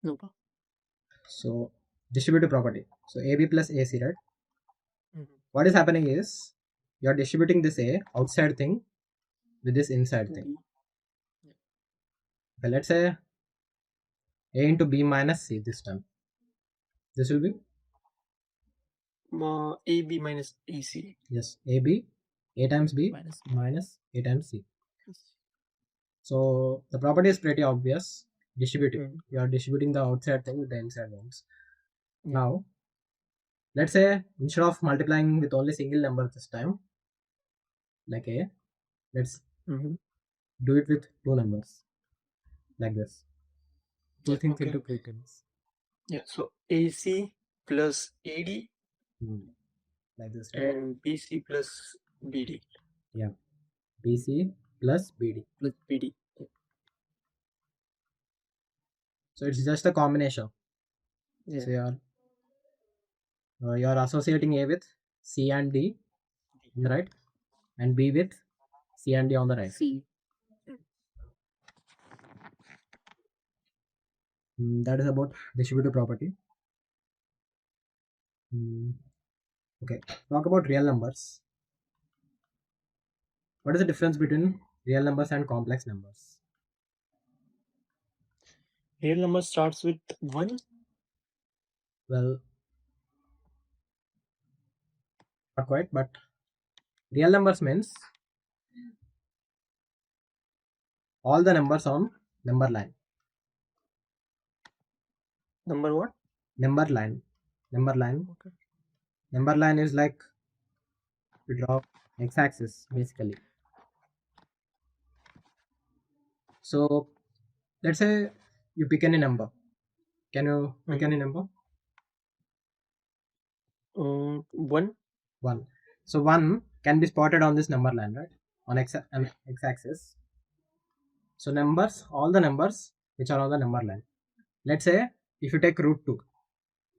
No. So distributive property. So AB plus AC, right? Mm-hmm. What is happening is you're distributing this A outside thing with this inside thing. Yeah. Okay, let's say A into B minus C this time. This will be AB minus AC. yes AB A times B Minus. minus A times C. Yes. So the property is pretty obvious. Distributive. Mm. You are distributing the outside thing with the inside ones. Yeah. Now let's say instead of multiplying with only single number this time, like A, let's Mm-hmm. do it with two numbers like this. Two Yeah. things Okay. into pretense. Yeah. So AC plus AD Like this, right? and BC plus BD Yeah. BC plus BD. plus BD. So it's just a combination. Yeah. So you're associating A with C and D on the right, and B with C and D on the right. C. That is about distributive property. Okay. Talk about real numbers. What is the difference between real numbers and complex numbers? Real number starts with 1. Well, not quite, but real numbers means all the numbers on number line. Number what? Number line. Number line. Okay. Number line is like to draw x-axis basically. So let's say you pick any number. Can you pick any number? 1. 1. So 1 can be spotted on this number line, right? On x-axis. So numbers, all the numbers which are on the number line. Let's say if you take root 2.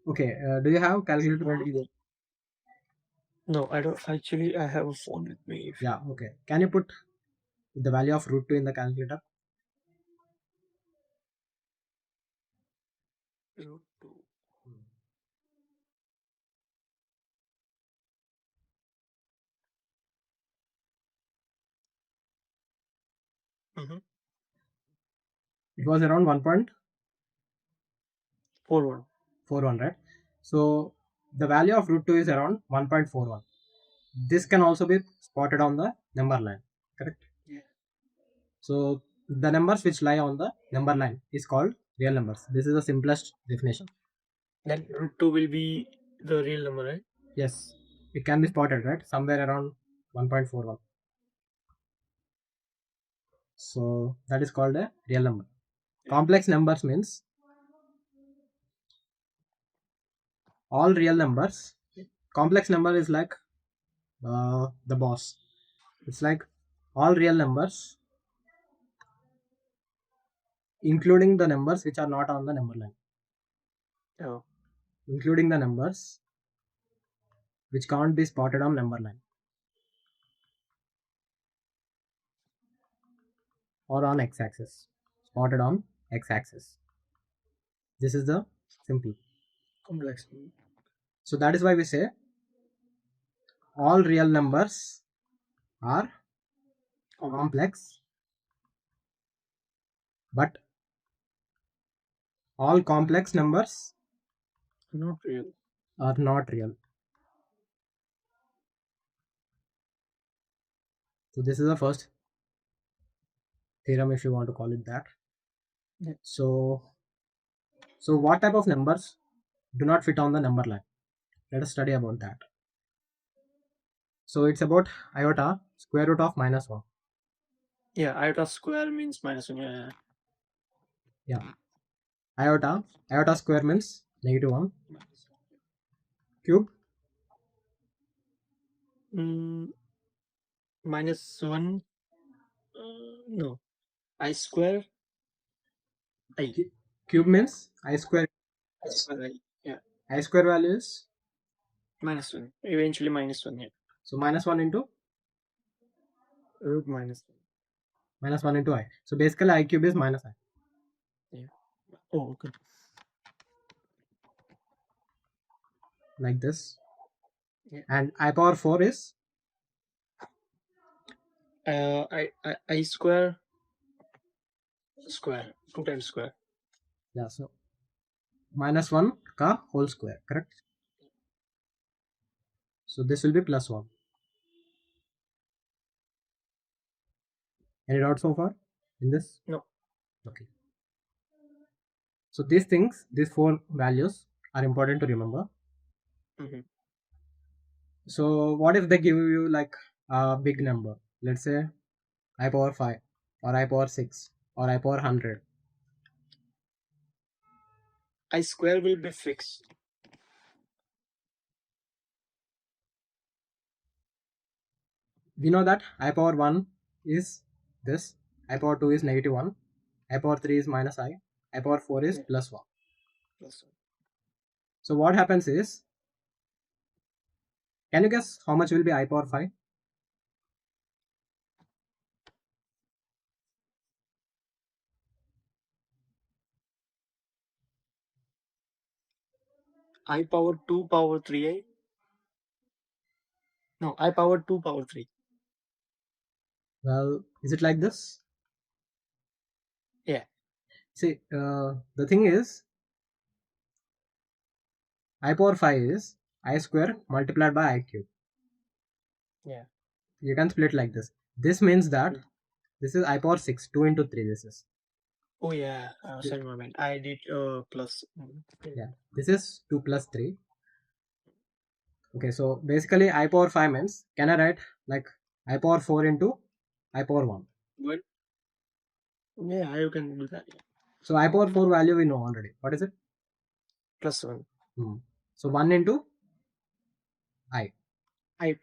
Okay, do you have calculator ready? Either. No, I don't. Actually, I have a phone with me. Yeah, okay. Can you put the value of root 2 in the calculator? Root 2. Mm-hmm. It was around 41. 1.41, right? So the value of root 2 is around 1.41. This can also be spotted on the number line, correct? Yeah. So the numbers which lie on the number line is called real numbers. This is the simplest definition. Then root 2 will be the real number, right? Yes, it can be spotted, right? Somewhere around 1.41. So that is called a real number. Complex numbers means all real numbers. Complex number is like the boss. It's like all real numbers, including the numbers which are not on the number line. Oh. Including the numbers which can't be spotted on number line or on x-axis. Spotted on x-axis. This is the simple. Complex. So that is why we say all real numbers are complex, but all complex numbers Not real. are not real. So this is the first theorem, if you want to call it that. Yeah. So what type of numbers do not fit on the number line? Let us study about that. So it's about iota square root of -1. Yeah, iota square means -1. Yeah. Yeah. Iota square means -1. Cube -1. No. I square. I. Cube means I square. I square. I. Yeah. I square value is -1. Eventually -1. Yeah. so -1 into Root -1. -1 into I. So basically I cube is -I. Yeah. Oh, okay. like this. Yeah. And I power 4 is I square 2 times square. yeah, so minus 1 ka whole square, correct? So this will be plus 1. Any doubt so far in this? No. Okay. So these things, these 4 values are important to remember. Mm-hmm. So what if they give you like a big number? Let's say I power 5 or I power 6 or I power 100. I square will be fixed. We know that I power 1 is this, I power 2 is negative 1, I power 3 is minus I power 4 is Yeah. plus 1. Plus 1. So what happens is, can you guess how much will be I power 5? I power 2 power 3. No, I power 2 power 3. Well, is it like this? Yeah. See, the thing is, I power 5 is I square multiplied by I cube. Yeah. You can split like this. This means that Mm. this is I power 6, 2 into 3 this is. Oh yeah, sorry, my man. I did plus. Yeah, this is 2 plus 3. Okay, so basically I power 5 means, can I write like I power 4 into I power 1. But yeah, you can do that. Yeah. So I power 4 value we know already. What is it? Plus 1. So 1 into I. I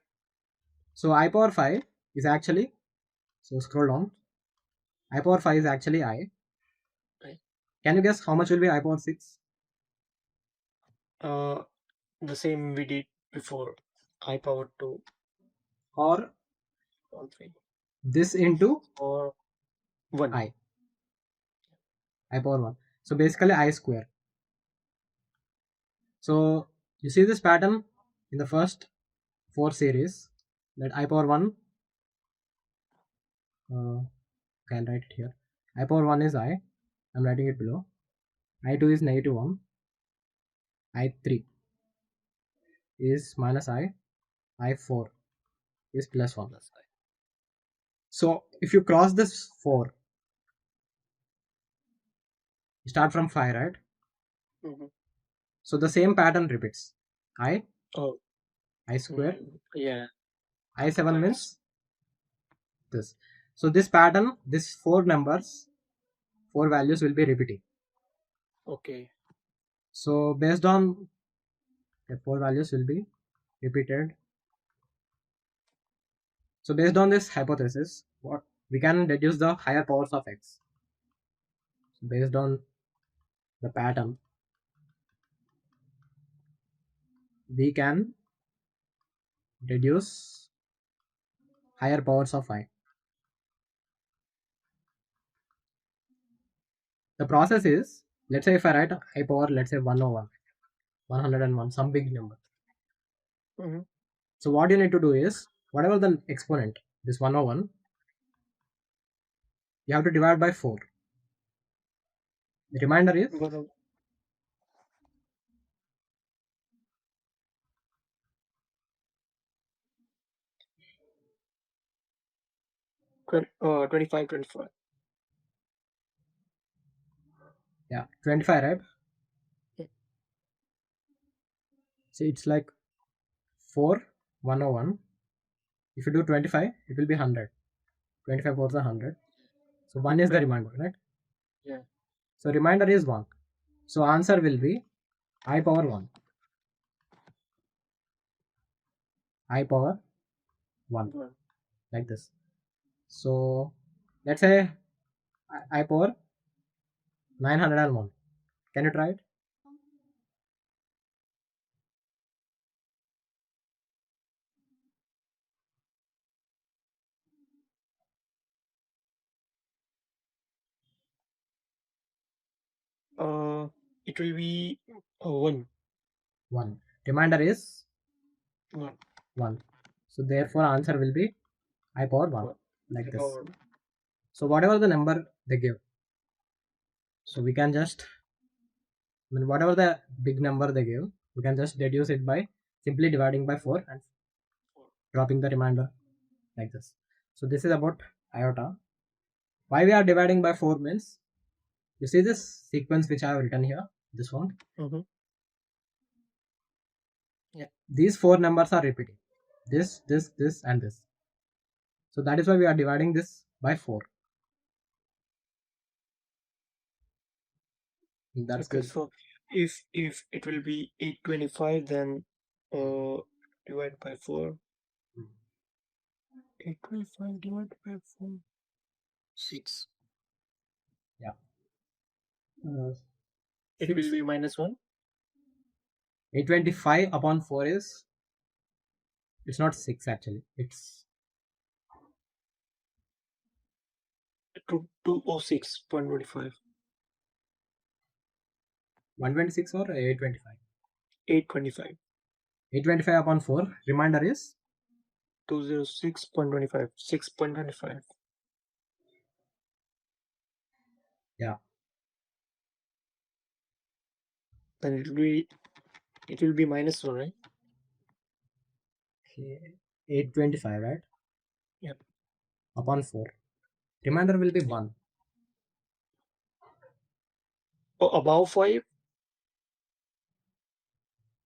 So I power 5 is actually, so scroll down. I power 5 is actually I. I Can you guess how much will be I power 6? uh the same we did before. I power 2 Or power 3 this into or 1. I. I power 1. So basically I square. So you see this pattern in the first 4 series, that I power 1, okay, I'll write it here. I power 1 is I. I'm writing it below. I2 is negative 1. I3 is minus I. I4 is plus 1. Plus I. So if you cross this 4, you start from 5, right? Mm-hmm. So the same pattern repeats. I, Oh. I square, Yeah. I7 Times. means this. So this pattern, this 4 numbers, 4 values will be repeating. Okay. So based on the 4 values will be repeated. So based on this hypothesis, what we can deduce the higher powers of x. So based on the pattern, we can deduce higher powers of I. The process is, let's say if I write I power, let's say 101, 101, some big number. Mm-hmm. So what you need to do is, whatever the exponent, this 101, you have to divide by 4. The remainder is, But, 25, 25. yeah, 25, right? Yeah. So it's like 4, 101. If you do 25, it will be 100. 25 4 is 100. So 1 is the remainder, right? Yeah. So remainder is 1. So answer will be I power 1. I power 1. Like this. So let's say I power 901. Can you try it? It will be 1. 1. Remainder is 1. 1. So therefore answer will be I power 1, like this. Power. So whatever the number they give, so we can just, whatever the big number they give, we can just deduce it by simply dividing by 4 and dropping the remainder, like this. So this is about iota. Why we are dividing by 4 means, you see this sequence which I have written here, this one. Mm-hmm. Yeah. These 4 numbers are repeating. This, and this. So that is why we are dividing this by 4. That's Okay, good. so if it will be 825, then divide by 4. 825 divided by 4. 6. Yeah. It will be -1. 825 upon 4 is, it's not 6 actually, it's 206.25. 126 or 825. 825. 825 upon 4, remainder is 206.25. 6.25. Yeah. Then it will be -1, right? 825, right? Yep. Upon 4. Remainder will be 1. Oh, above 5?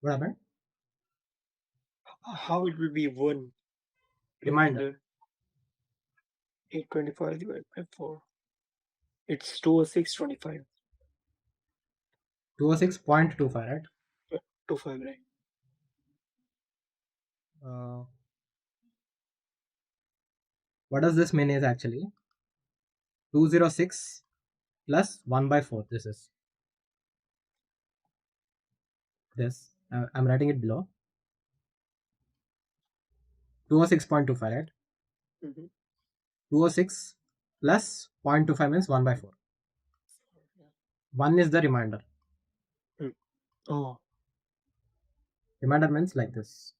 What happened? How it will be 1? Remainder. 825 divided by 4. It's 206.25. 206.25, right? 25, right? What does this mean is actually 206 plus 1 by 4. This is this. I'm writing it below. 206.25, right? Mm-hmm. 206 plus 0.25 means 1 by 4. 1 is the remainder. Oh, Remainder means like this.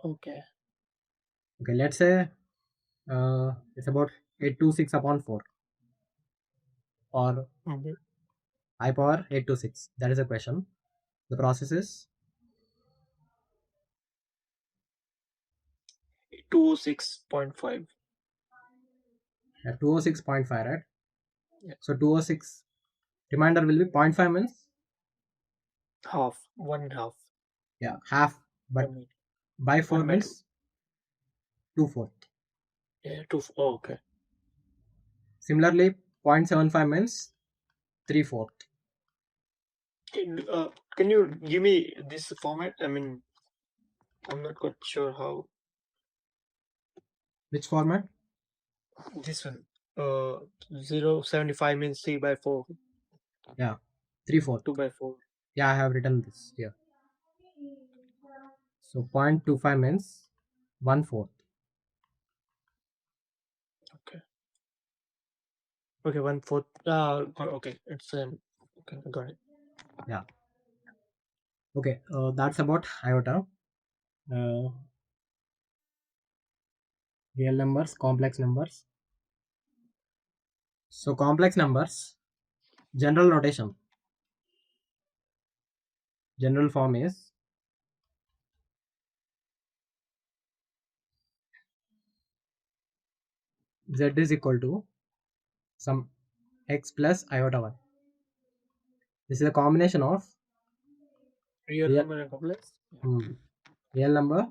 okay. Okay, let's say it's about 826 upon 4 or Mm-hmm. I power 826. That is a question. The process is 206.5. 206.5, right? Yeah. So 206 remainder will be 0.5 means Half. 1/2. yeah, half, but by 4 1 by means 2/4. Yeah, 2. Oh, okay. Similarly, 0.75 means 3/4. Can you give me this format? I mean, I'm not quite sure how. Which format? This one. 0.75 means 3 by 4. Yeah, 3/4. 2 by 4. Yeah, I have written this here. So 0.25 means 1/4. Okay. Okay, 1/4. Okay. It's okay, I got it. Yeah. Okay, that's about iota. Real numbers, complex numbers. So complex numbers, general notation. General form is z is equal to some x plus iota 1. This is a combination of Real number and complex? real number.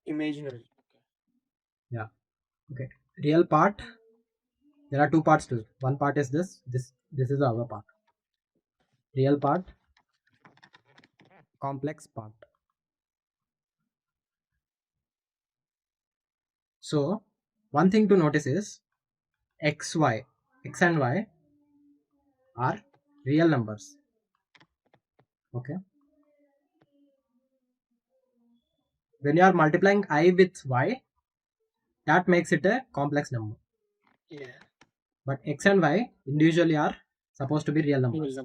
Imaginary. Yeah. Okay. Real part. There are two parts to it. One part is this. This is the other part. Real part. Complex part. So one thing to notice is x and y are real numbers. Okay. When you are multiplying I with y, that makes it a complex number. Yeah. But x and y individually are supposed to be real numbers.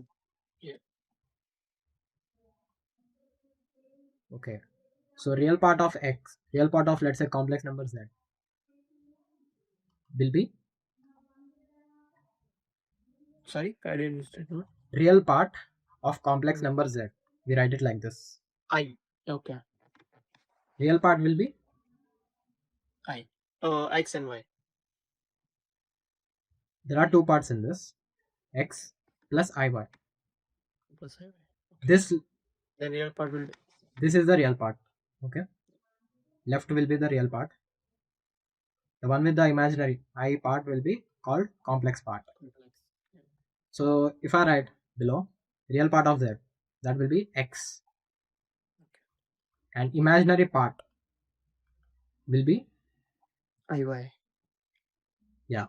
Yeah. Okay. So real part of x, real part of, let's say, complex number z will be Sorry, I didn't understand. What? real part of complex Mm. number z. We write it like this. I. Okay. Real part will be I. X and Y. there are two parts in this, x plus iy. Plus I. This The real part will be this is the real part. Okay. Left will be the real part. The one with the imaginary I part will be called complex part. complex. Yeah. So if I write below real part of z, that will be x, and imaginary part will be IY. yeah.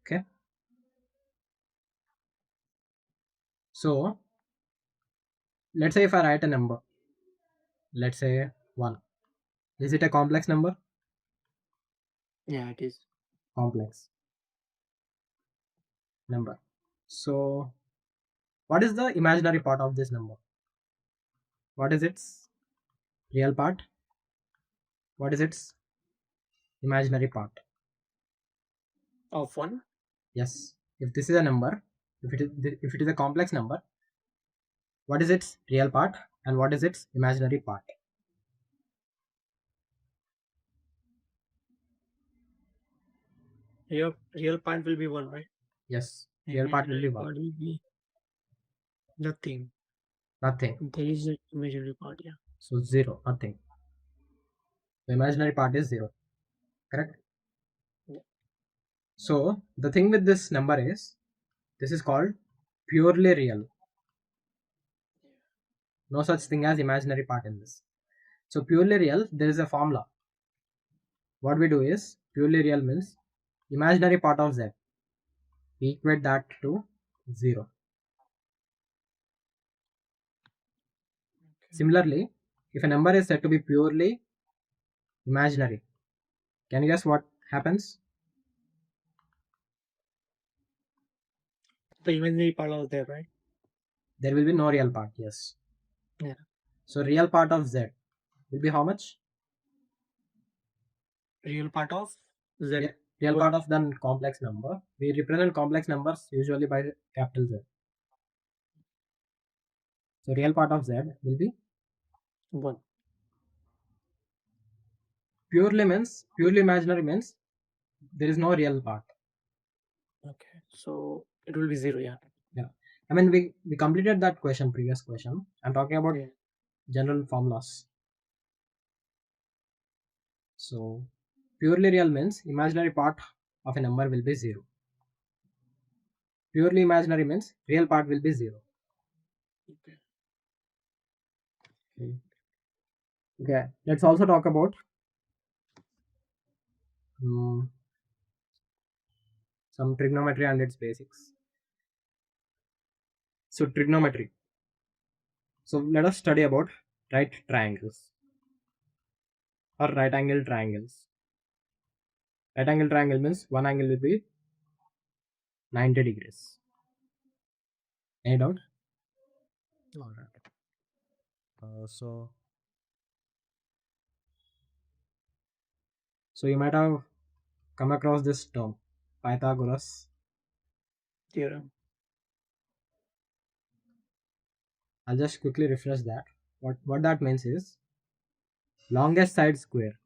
Okay. So let's say if I write a number, let's say 1. Is it a complex number? Yeah, it is. Complex number. So what is the imaginary part of this number? What is its real part? What is its imaginary part? Of 1. Yes. If this is a number, if it is a complex number, what is its real part and what is its imaginary part? Real part will be 1, right? Yes. Real part will be Imaginary 1. part will be nothing. Nothing. There is an imaginary part, yeah. So 0. Nothing. The imaginary part is 0. Correct? Yeah. So the thing with this number is, this is called purely real. No such thing as imaginary part in this. So purely real, there is a formula. What we do is, purely real means imaginary part of z. We equate that to 0. Similarly, if a number is said to be purely imaginary, can you guess what happens? The imaginary part was there, right? There will be no real part. Yes. Yeah. So real part of z will be how much? Real part of Z. Real What? part of the complex number. We represent complex numbers usually by capital Z. So real part of Z will be 1. purely imaginary means there is no real part. Okay. So it will be 0, yeah. Yeah. I mean, we completed that question, previous question. I'm talking about Yeah. general formulas. So purely real means imaginary part of a number will be 0. Purely imaginary means real part will be 0. Okay. Okay. Let's also talk about some trigonometry and its basics. So trigonometry. So let us study about right triangles or right angle triangles. Right angle triangle means one angle will be 90 degrees. Any doubt? Alright. So So you might have come across this term, Pythagoras Theorem. I'll just quickly refresh that. What that means is longest side square.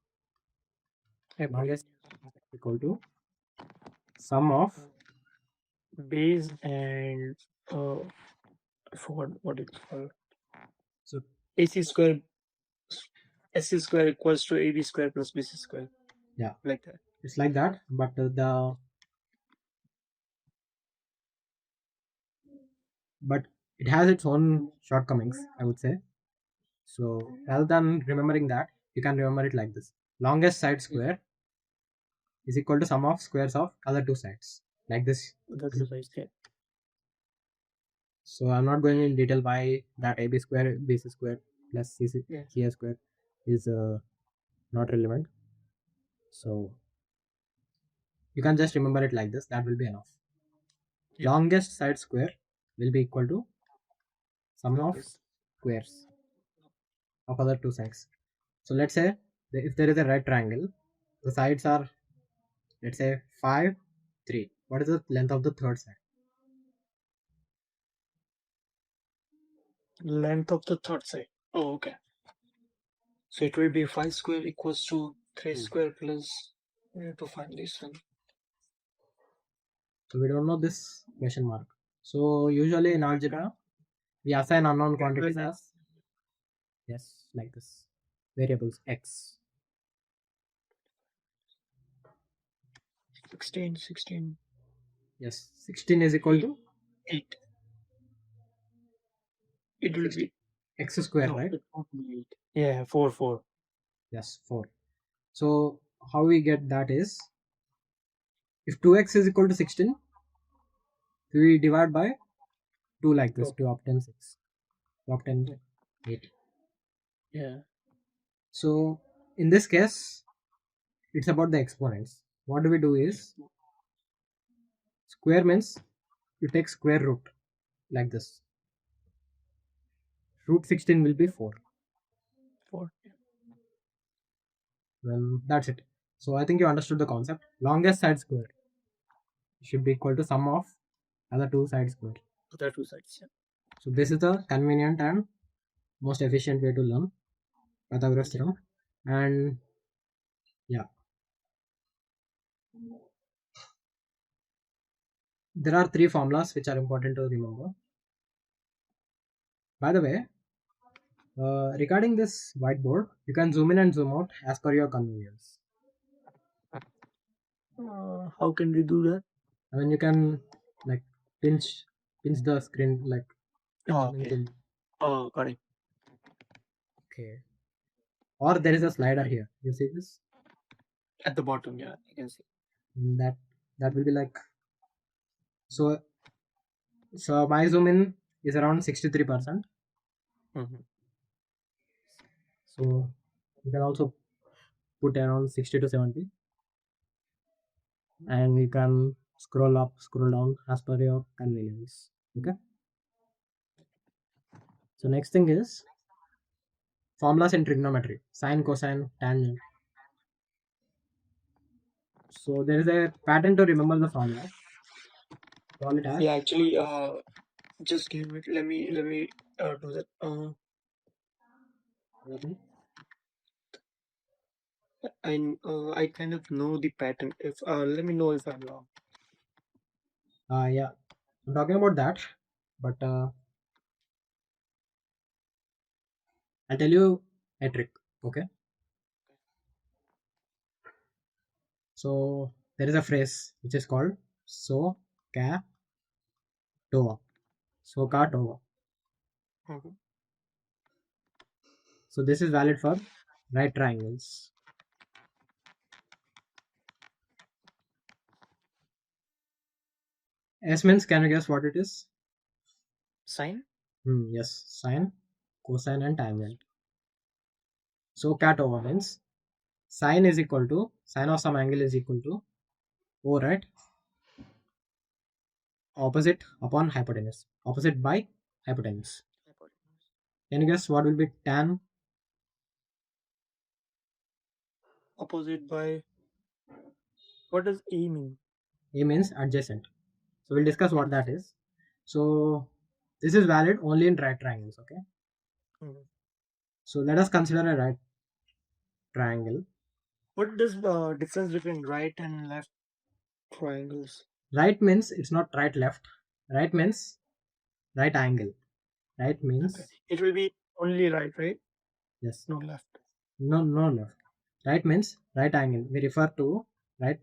Longest equal to sum of Base and I forgot what it's called. so AC square, SC square equals to AB square plus BC square. Yeah. Like that. it's like that, but but it has its own shortcomings, I would say. So rather than remembering that, you can remember it like this: longest side square is equal to sum of squares of other two sides, like this. That's the size, yeah. So I'm not going in detail why that AB square BC square plus CC Yeah. CA square is not relevant. So you can just remember it like this. That will be enough. Yeah. Longest side square will be equal to sum of Longest. squares. of other two sides. So let's say if there is a right triangle, the sides are, let's say, 5, 3. What is the length of the third side? Length of the third side. Oh, okay. So it will be 5 square equals to 3 square plus. We have to find this one. So we don't know this question mark. So usually in algebra, we assign unknown quantities as, yes, like this, variables x. 16. Yes, 16 is equal to 8. It will be x square, no, right? it won't be 8. Yeah, 4. Yes, 4. So how we get that is, if 2x is equal to 16, we divide by 2 like this to obtain 6, to obtain 8. Yeah. So in this case, it's about the exponents. What do we do is, square means you take square root like this. Root 16 will be 4. 4. Well, that's it. So I think you understood the concept. Longest side square should be equal to sum of other two sides square. Other two sides. Yeah. So this is the convenient and most efficient way to learn Pythagoras theorem. And yeah, there are 3 formulas which are important to remember. By the way, regarding this whiteboard, you can zoom in and zoom out as per your convenience. How can we do that? I mean, you can like pinch the screen like. Oh, okay. Oh, got it. Okay. Or there is a slider here. You see this? At the bottom, yeah, you can see. That will be like, so my zoom in is around 63%. So you can also put around 60 to 70, and you can scroll up, scroll down as per your convenience. Okay. So next thing is formulas in trigonometry: sine, cosine, tangent. So there is a pattern to remember the formula. Call it as. Yeah, actually, just give it. Let me do that. I kind of know the pattern. If let me know if I'm wrong. Yeah, I'm talking about that, but I'll tell you a trick. Okay. So there is a phrase which is called so ca tova. So ca tova. So this is valid for right triangles. S means, can you guess what it is? Sine? Yes, sine, cosine and tangent. So cat over means sine is equal to, sine of some angle is equal to O, right? Opposite upon hypotenuse. Opposite by hypotenuse. Can you guess what will be tan? Opposite by. What does A mean? A means adjacent. So we'll discuss what that is. So this is valid only in right triangles, okay? So let us consider a right triangle. What does the difference between right and left triangles? Right means it's not right left. Right means right angle. Right means it will be only right? Yes. No left. No left. Right means right angle. We refer to right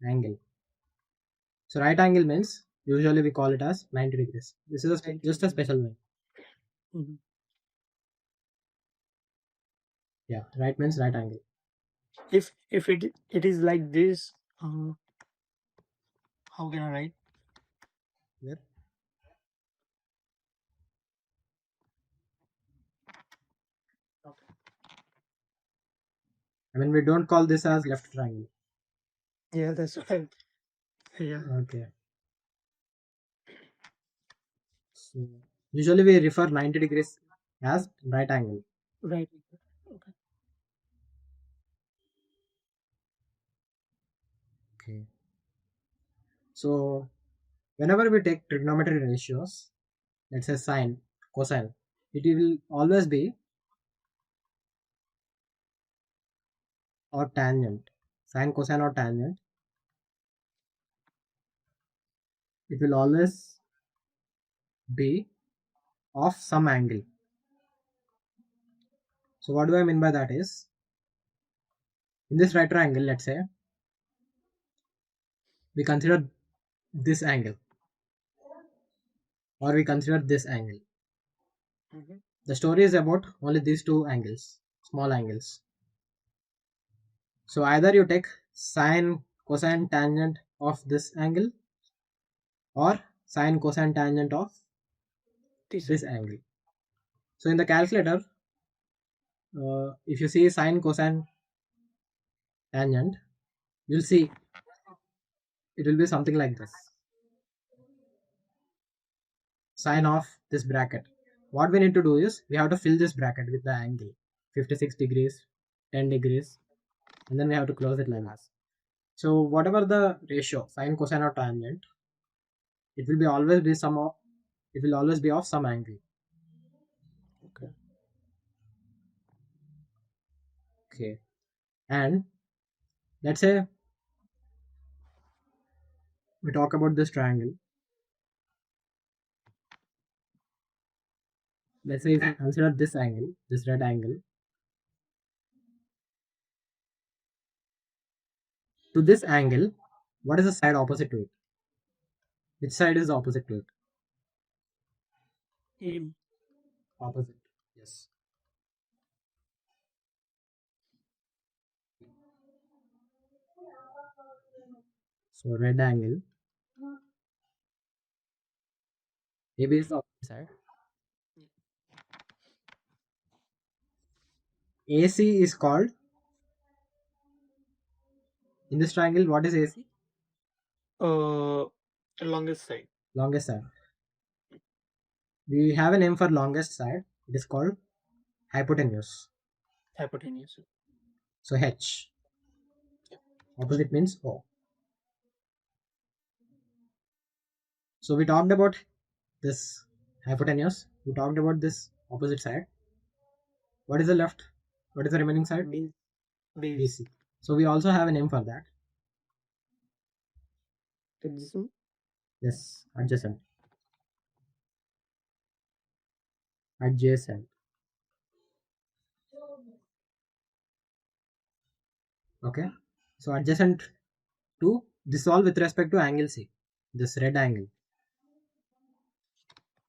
angle. So right angle means usually we call it as 90 degrees. This is just a special name. Yeah, right means right angle. If it is like this, how can I write? Where? Okay. I mean, we don't call this as left triangle. Yeah, that's right. Yeah. Okay. So usually we refer 90 degrees as right angle. Right. So whenever we take trigonometry ratios, let's say sine, cosine, it will always be or tangent. Sine, cosine or tangent, it will always be of some angle. So what do I mean by that is, in this right triangle, let's say we consider this angle or we consider this angle. Mhm. The story is about only these two angles, small angles. So either you take sine, cosine, tangent of this angle or sine, cosine, tangent of this angle. So in the calculator, if you see sine, cosine, tangent, you'll see it will be something like this. Sine of this bracket. What we need to do is we have to fill this bracket with the angle 56 degrees, 10 degrees, and then we have to close it like this. So whatever the ratio, sine, cosine or tangent, it will be always be it will always be of some angle. Okay. Okay. And let's say we talk about this triangle. Let's say if you consider this angle, this red angle, to this angle, what is the side opposite to it? Which side is opposite to it? Opposite. Yes. So red angle. AB is the opposite side. AC is called, in this triangle, what is AC? Longest side. Longest side. We have a name for longest side. It is called hypotenuse. Hypotenuse. So H. Opposite means O. So we talked about this hypotenuse. We talked about this opposite side. What is the left? What is the remaining side? Base. BC. So we also have a name for that. Adjacent. Yes, adjacent. Adjacent. Okay. So adjacent to this all with respect to angle C. This red angle.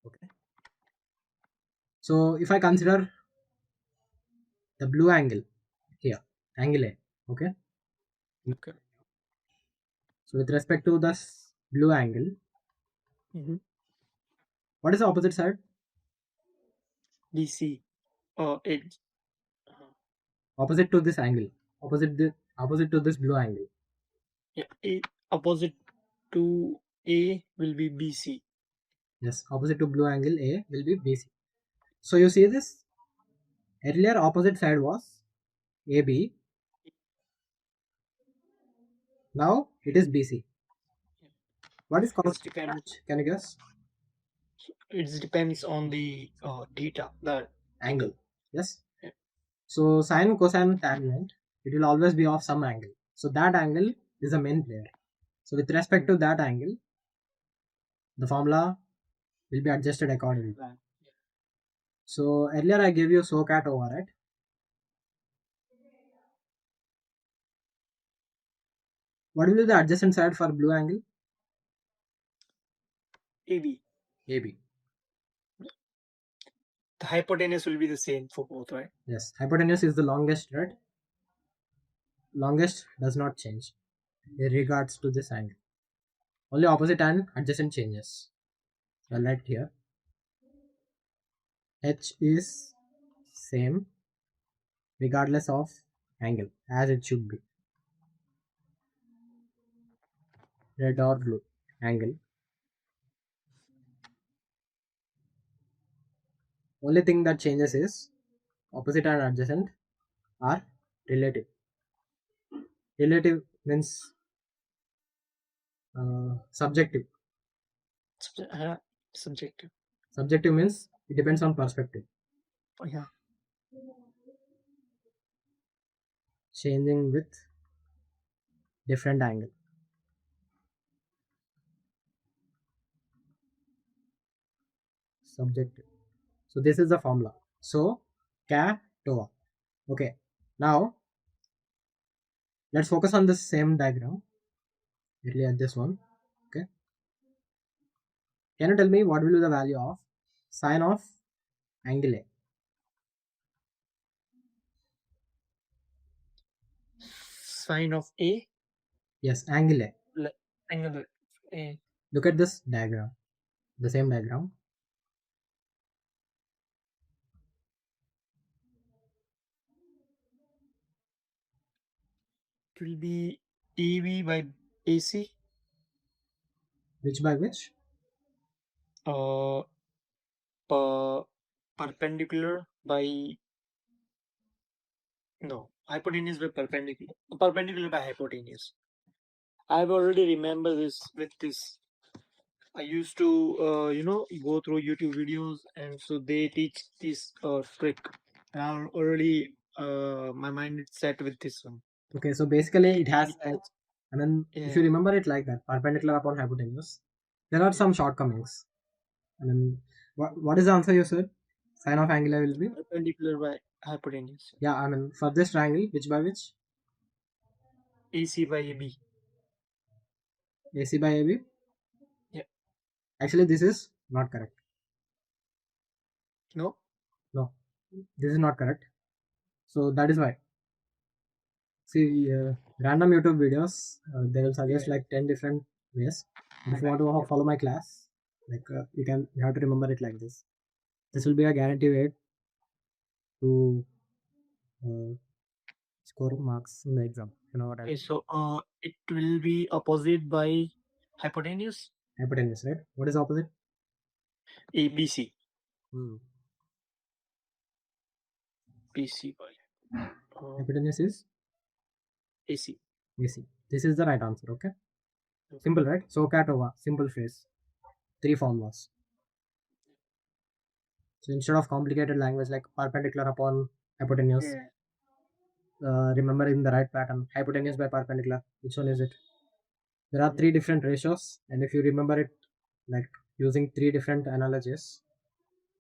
Okay. So if I consider the blue angle here, angle A. Okay. Okay. So with respect to this blue angle, Mm-hmm. what is the opposite side? BC. Edge. Opposite to this angle. Opposite to this blue angle. Yeah. Opposite to A will be BC. Yes, opposite to blue angle A will be BC. So you see this? Earlier opposite side was AB. Now it is BC. What is called? Can you guess? It depends on the data, the Angle. Yes. Yeah. So sine, cosine, tangent, it will always be of some angle. So that angle is the main player. So with respect to that angle, the formula will be adjusted accordingly. So earlier I gave you SOHCAHTOA, right? What will be the adjacent side for blue angle? AB. AB. The hypotenuse will be the same for both, right? Yes, hypotenuse is the longest, right? Longest does not change in regards to this angle. Only opposite and adjacent changes. I'll write here. H is same regardless of angle, as it should be. Red or blue angle. Only thing that changes is opposite and adjacent are relative. Relative means subjective. Subjective. Subjective means it depends on perspective. Oh, yeah. Changing with different angle. Subjective. So this is the formula. So ka toa. Okay. Now let's focus on the same diagram. Really at this one. Okay. Can you tell me what will be the value of sine of angle A? Sine of A. Yes, angle A. Angle A. Look at this diagram. The same diagram. It will be AB by AC. Which by which? Uh, perpendicular by no hypotenuse by perpendicular. Perpendicular by hypotenuse. I've already remember this with this. I used to go through YouTube videos, and so they teach this trick. And I already my mind is set with this one. Okay, so basically it has, Yes. I mean, if Yeah. you remember it like that, perpendicular upon hypotenuse, there are some shortcomings. I mean, what is the answer you said? Sine of angle A will be? Perpendicular by hypotenuse. Yeah, I mean, for this triangle, which by which? AC by AB. AC by AB? Yeah. Actually, this is not correct. No. No, this is not correct. So that is why. See, random YouTube videos, they will suggest like 10 different ways. If you want to follow my class, like you have to remember it like this. This will be a guarantee way to score marks in the exam. You know what I Okay, mean? so it will be opposite by hypotenuse. Hypotenuse, right? What is opposite? ABC. Hmm. BC by Hypotenuse is AC. AC. This is the right answer, okay? Simple, right? So cat over, simple phrase. 3 formulas. So instead of complicated language like perpendicular upon hypotenuse, remember in the right pattern, hypotenuse by perpendicular. Which one is it? There are 3 different ratios, and if you remember it like using 3 different analogies,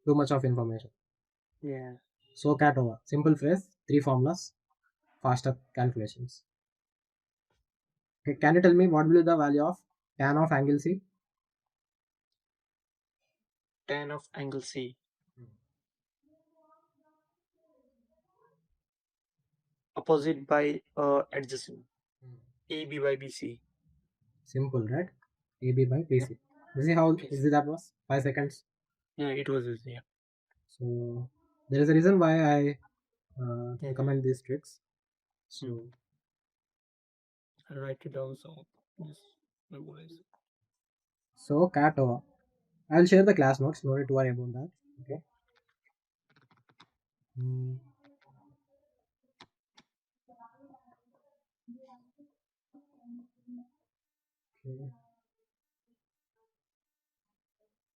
too much of information. Yeah. So cat over, simple phrase, 3 formulas, faster calculations. Okay, can you tell me what will be the value of tan of angle C? Tan of angle C. Opposite by adjacent. AB by BC. Simple, right? AB by BC. You see how easy that was? 5 seconds. Yeah, it was easy. Yeah. So there is a reason why I recommend these tricks. So I'll write it down. So yes, memorize. so cat over. I'll share the class notes. No need to worry about that. Okay. Okay.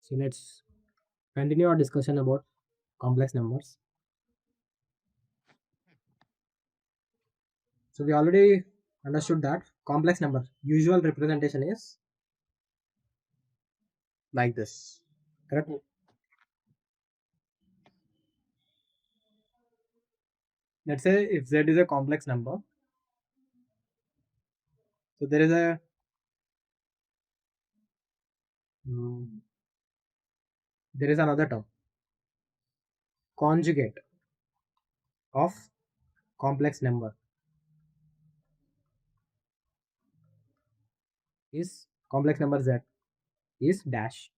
So let's continue our discussion about complex numbers. So we already understood that complex number usual representation is like this. Correct? Let's say if z is a complex number, so there is a there is another term, conjugate of complex number is complex number z is dash.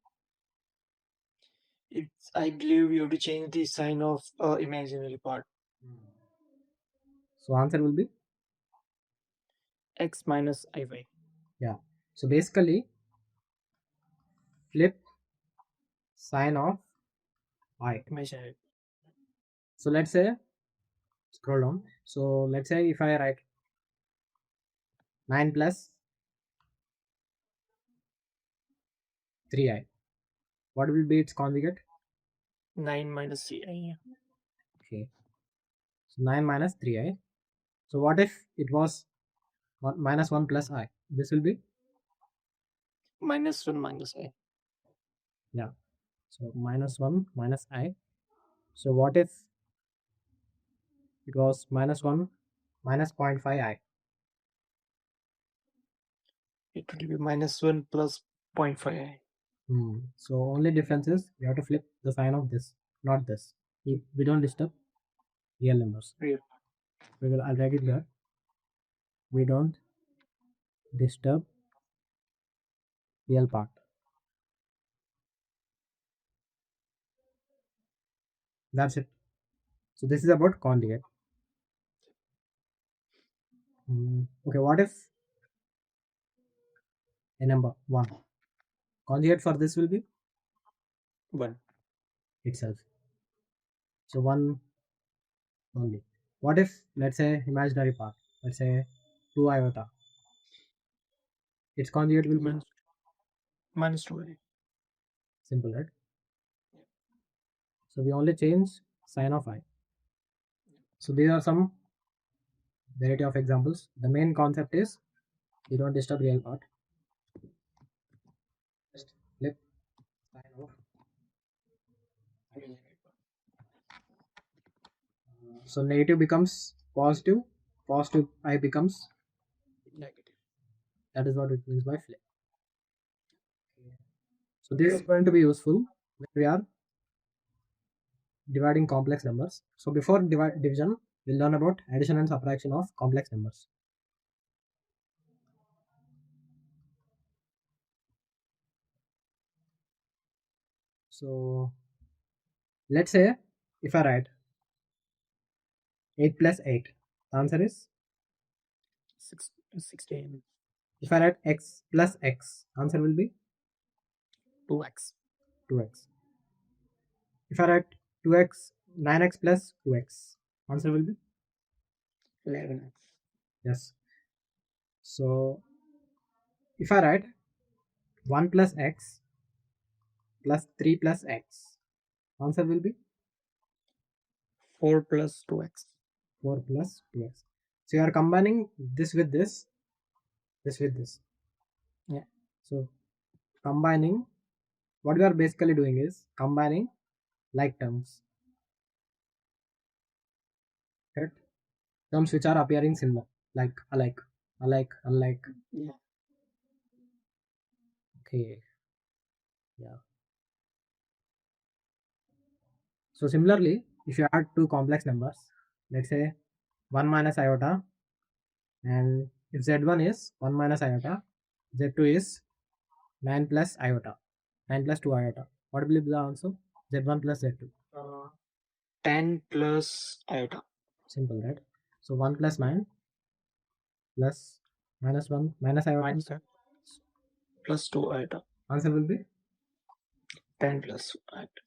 It's, I believe you have to change the sign of imaginary part. So answer will be X minus IY. yeah. So basically flip sign of I. Imaginary. So let's say scroll down. So let's say if I write 9 plus 3i. What will be its conjugate? 9 minus 3i. Okay. So 9 minus 3i. So what if it was minus 1 plus I? This will be, Minus 1 minus I. yeah. So minus 1 minus I. So what if it was minus 1 minus 0.5i? It will be minus 1 plus 0.5i. So only difference is we have to flip the sign of this, not this. We don't disturb real numbers. Real. I'll write it here. We don't disturb real part. That's it. So this is about conjugate. Okay, what if a number 1? Conjugate for this will be 1. itself. So 1 only. What if, let's say, imaginary part, let's say 2 iota? Its conjugate will be Minus 2i. simple, right? So we only change sign of I. So these are some variety of examples. The main concept is you don't disturb real part. Just flip sign of. So negative becomes positive, positive I becomes Negative. that is what it means by flip. So this is going to be useful when we are dividing complex numbers. So before division, we'll learn about addition and subtraction of complex numbers. So let's say if I write 8 plus 8, the answer is 16. if I write x plus x, answer will be 2x. 2x. If I write 2x, 9x plus 2x, answer will be 11x. yes. So if I write 1 plus x plus 3 plus x, answer will be 4 plus 2x. 4 plus 2x. So you are combining this with this with this. Yeah. So combining, what we are basically doing is combining like terms. Correct? Terms which are appearing similar, like alike, unlike. Yeah. Okay. Yeah. So similarly, if you add two complex numbers, let's say 1 minus iota, and if z1 is 1 minus iota, z2 is 9 plus iota, 9 plus 2 iota. What will be the answer? Z1 plus Z2. 10 plus iota. Simple, right? So 1 plus 9 plus minus 1 minus iota. Minus that. Plus 2 iota. Answer will be 10 plus iota.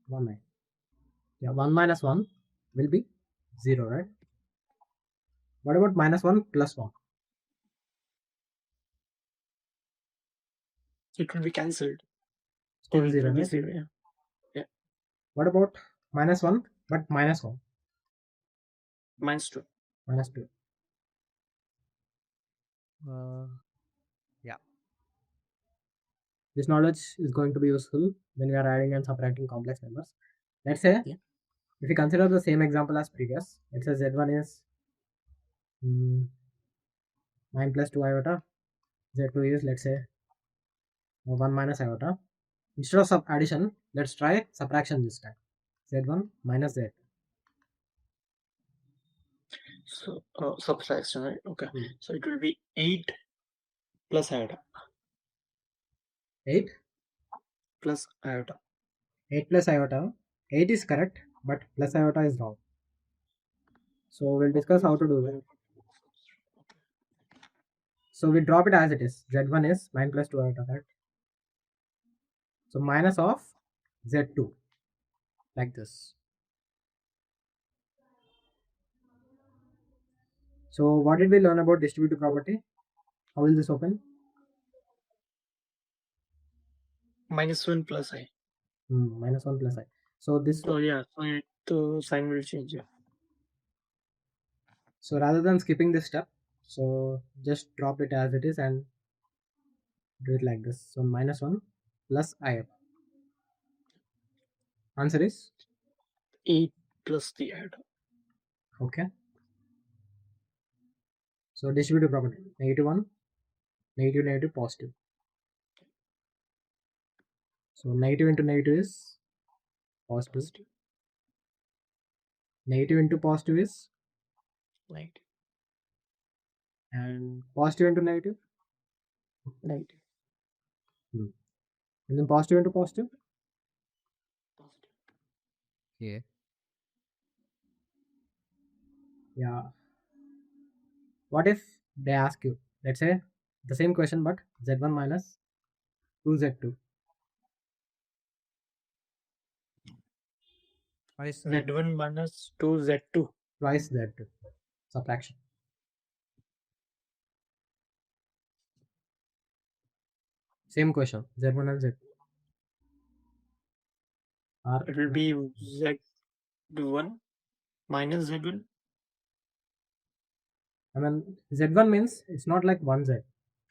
1 9. Yeah, 1 minus 1 will be 0, right? What about minus 1 plus 1? It will be cancelled. Still Or 0, it will be right? 0, yeah. What about minus 1 but minus 1? Minus 2. Minus 2. Yeah. This knowledge is going to be useful when we are adding and subtracting complex numbers. Let's say, Yeah. if we consider the same example as previous, it says z1 is 9 plus 2 iota, z2 is, let's say, 1 minus iota. Instead of addition, let's try subtraction this time. Z1 minus Z2. So subtraction, right? Okay. So it will be 8 plus iota. 8 Plus iota. 8 plus iota. 8 is correct, but plus iota is wrong. So we'll discuss how to do that. So we drop it as it is. Z1 is 9 plus 2 iota, correct? So minus of Z2, like this. So what did we learn about distributive property? How will this open? -1 plus I. -1 plus I. So this. So yeah, so the sign will change. Yeah. So rather than skipping this step, so just drop it as it is and do it like this. So -1 plus I. Answer is 8 plus the iota. okay. So distributive property, -1, negative, negative, positive. So negative into negative is positive. Positive. Negative into positive is, Negative. and positive into negative, Negative. and then positive into positive. Positive. Yeah. Yeah. What if they ask you, let's say the same question but z1 minus 2z2? What is Z1 minus 2 Z2. Twice z2. Subtraction. Same question, z1 and z2. It will be Z1 minus Z1. I mean, z1 means it's not like one z.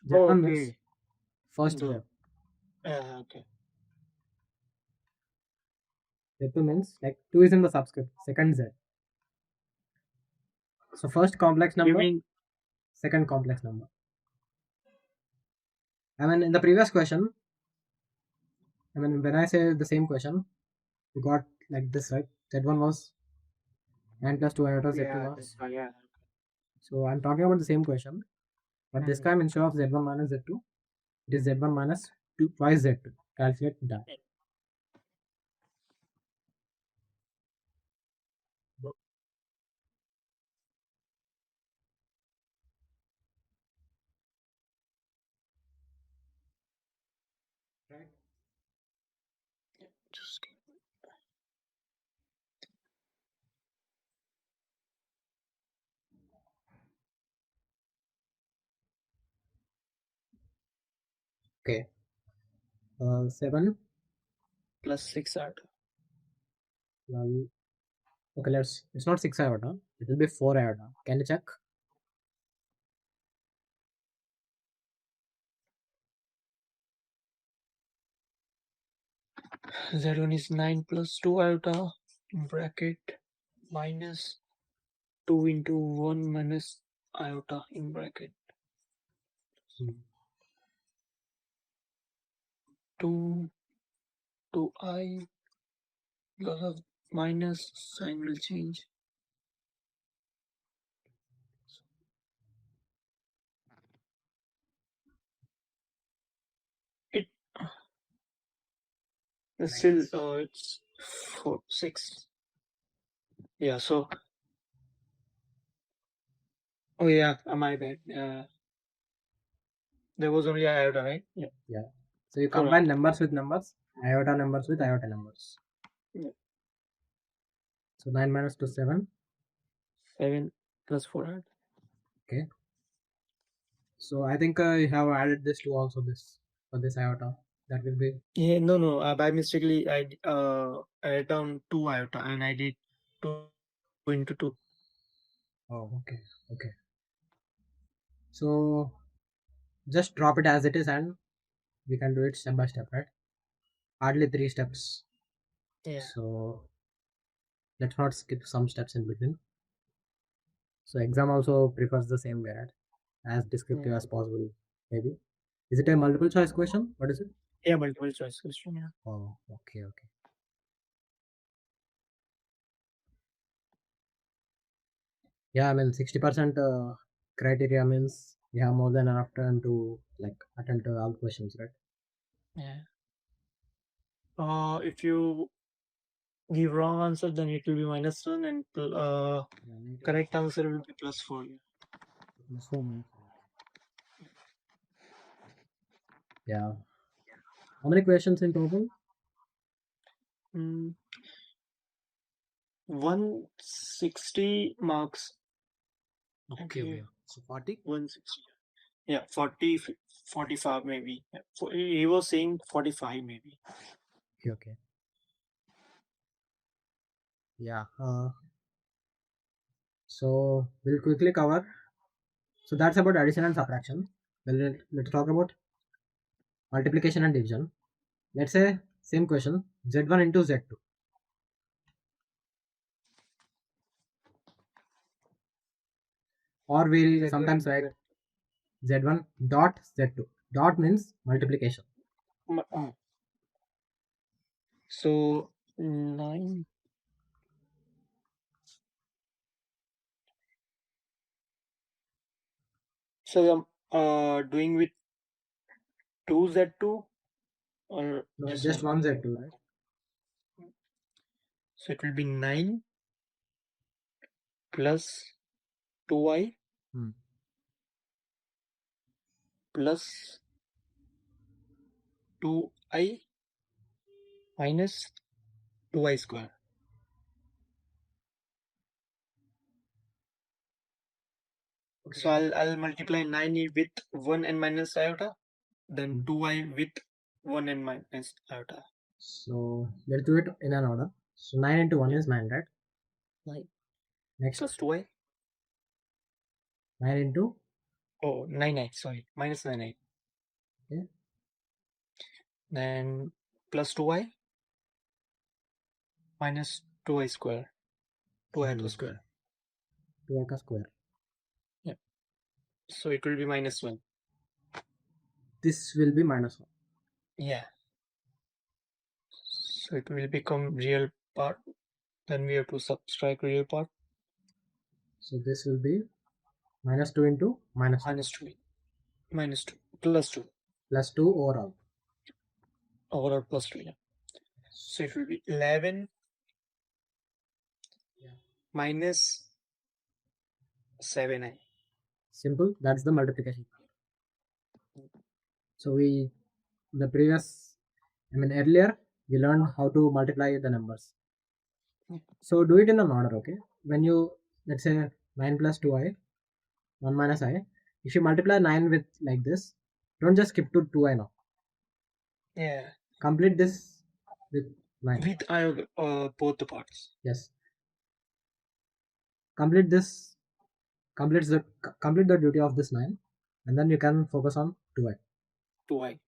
Z1 Oh, means okay. first z. Okay. Z2 means like 2 is in the subscript, second z. So first complex You number, mean second complex number. I mean, in the previous question, I mean, when I say the same question, you got like this, right? Z1 was n plus 2 iota, Z2 yeah, was. yeah. So I'm talking about the same question, but this time instead of Z1 minus Z2, it is Z1 minus 2 twice Z2. Calculate that. Right. Just Okay. 7. plus 6 iota. Okay, it's not 6 iota, it will be 4 iota. Can you check? Z1 is 9 plus 2 iota in bracket minus 2 into 1 minus iota in bracket. 2 to I because of minus sign will change. It still it's 4 6. Yeah, so oh yeah, my bad. There was only iota, right? Yeah. Yeah. So you 4 combine iota. numbers with numbers, iota numbers with iota numbers. Yeah. So 9 minus 2, 7. 7 plus 4 iota. Okay. So I think you have added this to also this for this iota. That will be. Yeah, no. By mistakenly, I wrote down 2 iota and I did 2 into 2. Oh, okay. Okay. So just drop it as it is and we can do it step by step, right? Hardly 3 steps. Yeah. So let's not skip some steps in between. So exam also prefers the same way, right? As descriptive as possible, maybe. Is it a multiple choice question? What is it? Yeah, multiple choice question. Yeah. Oh, okay, okay. Yeah, I mean 60% criteria means you have more than enough time to like attempt all questions, right? Yeah. If you give wrong answer, then it will be -1, and correct answer will be +4. Yeah. Yeah. How many questions in total? 160 marks. Okay. So 40. 160. Yeah, 40 45 maybe. He was saying 45 maybe. Okay. Yeah. So we'll quickly cover. So that's about addition and subtraction. Well, let's talk about multiplication and division. Let's say same question, z1 into z2. Or we'll sometimes write z1 dot z2. Dot means multiplication. So 9. So I'm doing with 2z2 or No, just one z2, right? So it will be 9 plus 2y Hmm. plus 2i minus 2y square. So I'll multiply 9 with 1 and minus iota, then 2i with 1 and minus iota. So let's do it in an order. So 9 into 1 is 9, right? 9 Next, plus 2i. 9 into, Oh, 9i, sorry, minus 9i. okay, Then plus 2i minus 2i square. 2 iota square. 2 iota square. Yeah. So it will be minus 1. This will be minus 1. Yeah. So it will become real part. Then we have to subtract real part. So this will be minus 2 into minus 2. Minus 2. Minus 2. Plus 2. Plus 2 overall. Overall plus 2. Yeah. So it will be 11 minus 7i. Simple. That's the multiplication. So earlier we learned how to multiply the numbers. So do it in an order, okay? When you, let's say 9 plus 2i, 1 minus i. If you multiply 9 with like this, don't just skip to 2i now. Yeah. Complete this with 9. With both the parts. Yes. Complete this. Complete the duty of this 9, and then you can focus on 2i. 2i.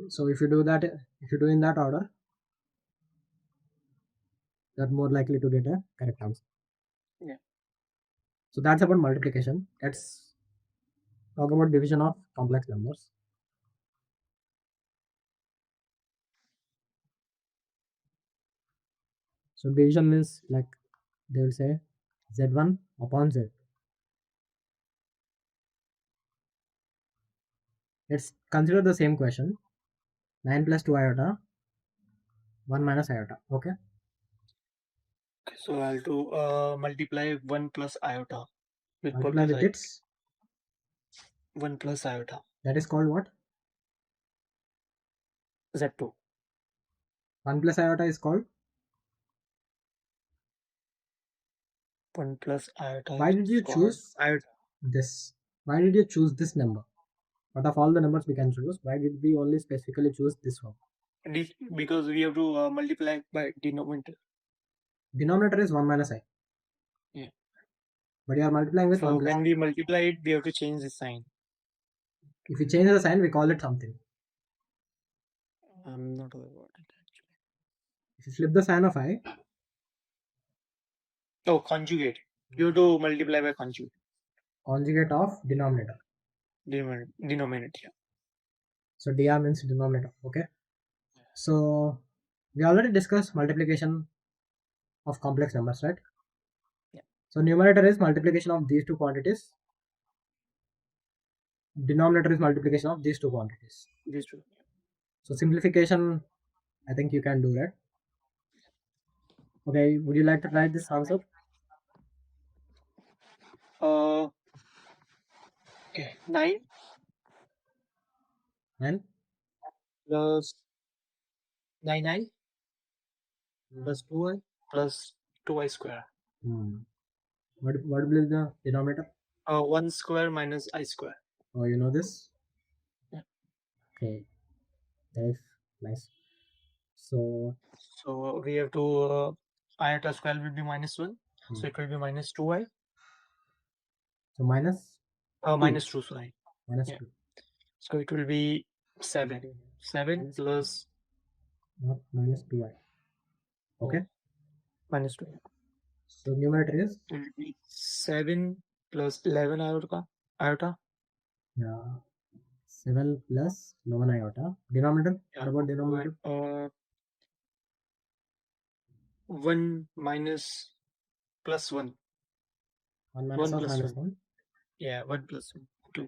So if you do in that order, you're more likely to get a correct answer. Yeah. So that's about multiplication. Let's talk about division of complex numbers. So division means, like they will say, z1 upon z. Let's consider the same question. 9 plus 2 iota, 1 minus iota. Okay. So I'll do multiply 1 plus iota with both Multiply the with sides. its. 1 plus iota. That is called what? Z2. 1 plus iota is called. 1 plus iota. Why did you choose iota? this? Why did you choose this number? Out of all the numbers we can choose, why did we only specifically choose this one? Because we have to multiply by denominator. Denominator is 1 minus I. Yeah. But you are multiplying with So 1 plus. when we multiply it, we have to change the sign. If you change the sign, we call it something. I'm not aware about it actually. If you flip the sign of I. Oh, conjugate. You have to multiply by conjugate. Conjugate of denominator. Denominator. Yeah. So dr means denominator. Okay. So we already discussed multiplication of complex numbers, right? Yeah. So numerator is multiplication of these two quantities. Denominator is multiplication of these two quantities. These two. So simplification, I think you can do that. Okay, would you like to try this answer? Okay. 9 And plus 9i plus 2i plus 2i square. what will be the denominator? 1 square minus I square. Oh, you know this? Yeah. Okay, nice, nice. So, So we have to iota square will be -1, so it will be -2i. so minus -2, sorry. minus Yeah. 2. So it will be 7. 7 Minus plus not minus 2i. Okay. -2. So numerator is It will be 7 plus 11 iota. yeah 7 plus 11 iota. Denominator. Yeah. What about denominator? 1 minus plus 1. 1 minus 1 of plus minus 1. 1. Yeah, 1 plus 1. 2.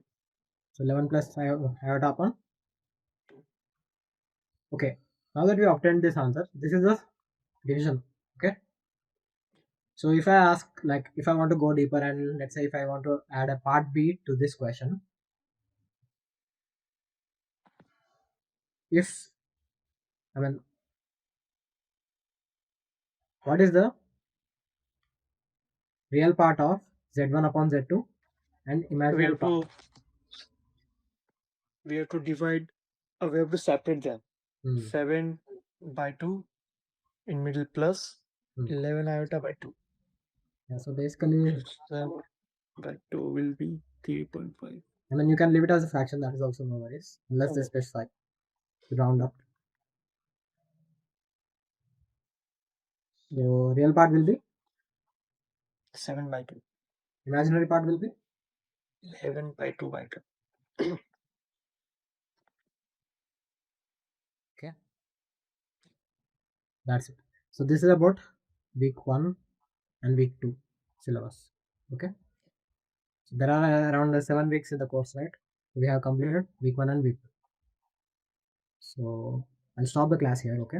So 11 plus iota upon. Okay. Now that we obtained this answer, this is the division. Okay. So if I ask, like, if I want to go deeper and let's say if I want to add a part B to this question, if I mean, what is the real part of z1 upon z2 and We imaginary have part? to divide. We have to separate them. Hmm. 7 by 2 in middle plus Hmm. 11 iota by 2. Yeah, so basically, 7 by 2 will be 3.5. I mean, you can leave it as a fraction, that is also no worries, unless they specify to round up. The real part will be, 7 by 2. imaginary part will be, 11 by 2 by 2. Okay. that's it. So this is about week 1 and week 2 syllabus. Okay. So there are around 7 weeks in the course, right? We have completed week 1 and week 2. So I'll stop the class here, okay?